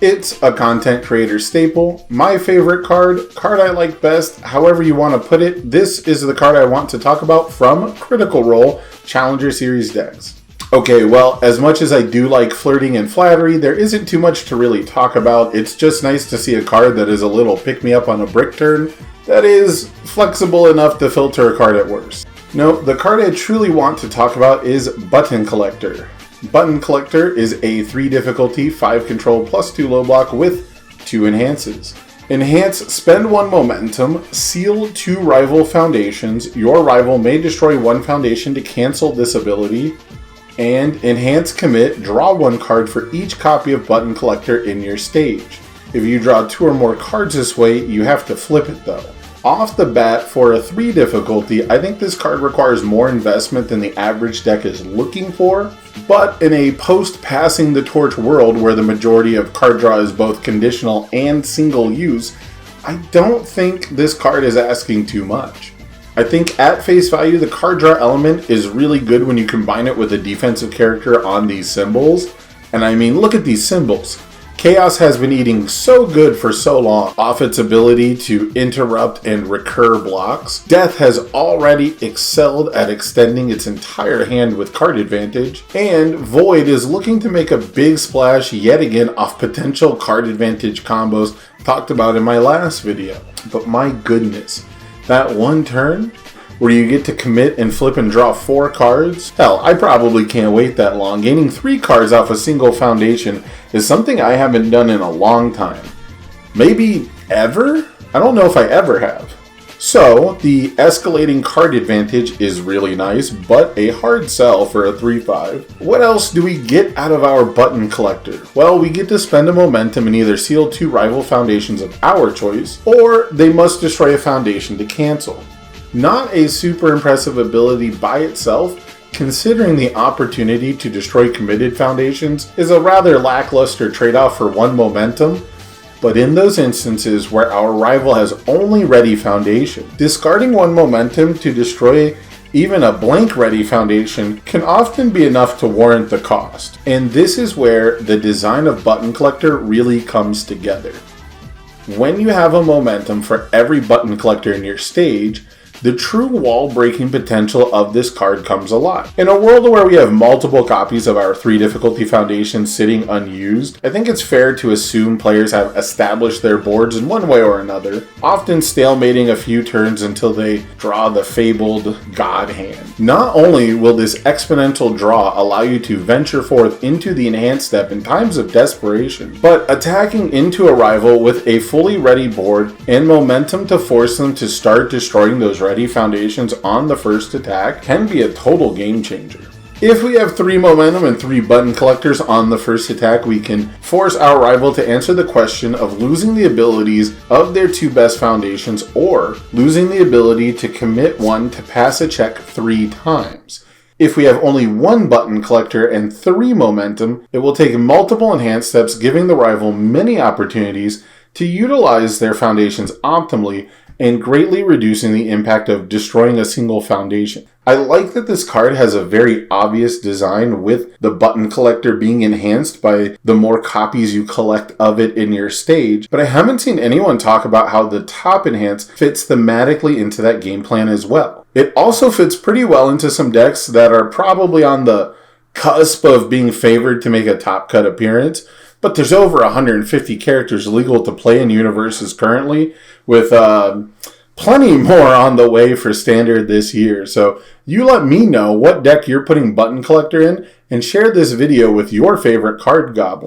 It's a content creator staple, my favorite card I like best, however you want to put it. This is the card I want to talk about from Critical Role Challenger Series decks. Okay, well, as much as I do like flirting and flattery, there isn't too much to really talk about. It's just nice to see a card that is a little pick-me-up on a brick turn, that is flexible enough to filter a card at worst. No, the card I truly want to talk about is Button Collector. Button Collector is a 3 difficulty, 5 control, plus 2 low block with 2 enhances. Enhance, spend 1 momentum, seal 2 rival foundations. Your rival may destroy 1 foundation to cancel this ability. And enhance, commit, draw 1 card for each copy of Button Collector in your stage. If you draw 2 or more cards this way, you have to flip it though. Off the bat, for a 3 difficulty, I think this card requires more investment than the average deck is looking for, but in a post-passing the torch world where the majority of card draw is both conditional and single use, I don't think this card is asking too much. I think at face value, the card draw element is really good when you combine it with a defensive character on these symbols, and I mean, look at these symbols. Chaos has been eating so good for so long off its ability to interrupt and recur blocks. Death has already excelled at extending its entire hand with card advantage. And Void is looking to make a big splash yet again off potential card advantage combos talked about in my last video. But my goodness, that one turn where you get to commit and flip and draw 4 cards? Hell, I probably can't wait that long. Gaining 3 cards off a single foundation is something I haven't done in a long time. Maybe ever? I don't know if I ever have. So, the escalating card advantage is really nice, but a hard sell for a 3/5. What else do we get out of our Button Collector? Well, we get to spend a momentum and either seal 2 rival foundations of our choice, or they must destroy a foundation to cancel. Not a super impressive ability by itself, considering the opportunity to destroy committed foundations is a rather lackluster trade-off for 1 momentum, but in those instances where our rival has only ready foundation, discarding 1 momentum to destroy even a blank ready foundation can often be enough to warrant the cost. And this is where the design of Button Collector really comes together. When you have a momentum for every Button Collector in your stage, the true wall-breaking potential of this card comes alive. In a world where we have multiple copies of our 3 difficulty foundations sitting unused, I think it's fair to assume players have established their boards in one way or another, often stalemating a few turns until they draw the fabled God Hand. Not only will this exponential draw allow you to venture forth into the enhanced step in times of desperation, but attacking into a rival with a fully ready board and momentum to force them to start destroying those ready foundations on the first attack can be a total game changer. If we have 3 momentum and 3 Button Collectors on the first attack, we can force our rival to answer the question of losing the abilities of their 2 best foundations or losing the ability to commit 1 to pass a check 3 times. If we have only 1 Button Collector and 3 momentum, it will take multiple enhanced steps, giving the rival many opportunities to utilize their foundations optimally and greatly reducing the impact of destroying a single foundation. I like that this card has a very obvious design with the Button Collector being enhanced by the more copies you collect of it in your stage, but I haven't seen anyone talk about how the top enhance fits thematically into that game plan as well. It also fits pretty well into some decks that are probably on the cusp of being favored to make a top cut appearance, but there's over 150 characters legal to play in universes currently, with plenty more on the way for Standard this year. So you let me know what deck you're putting Button Collector in, and share this video with your favorite card goblin.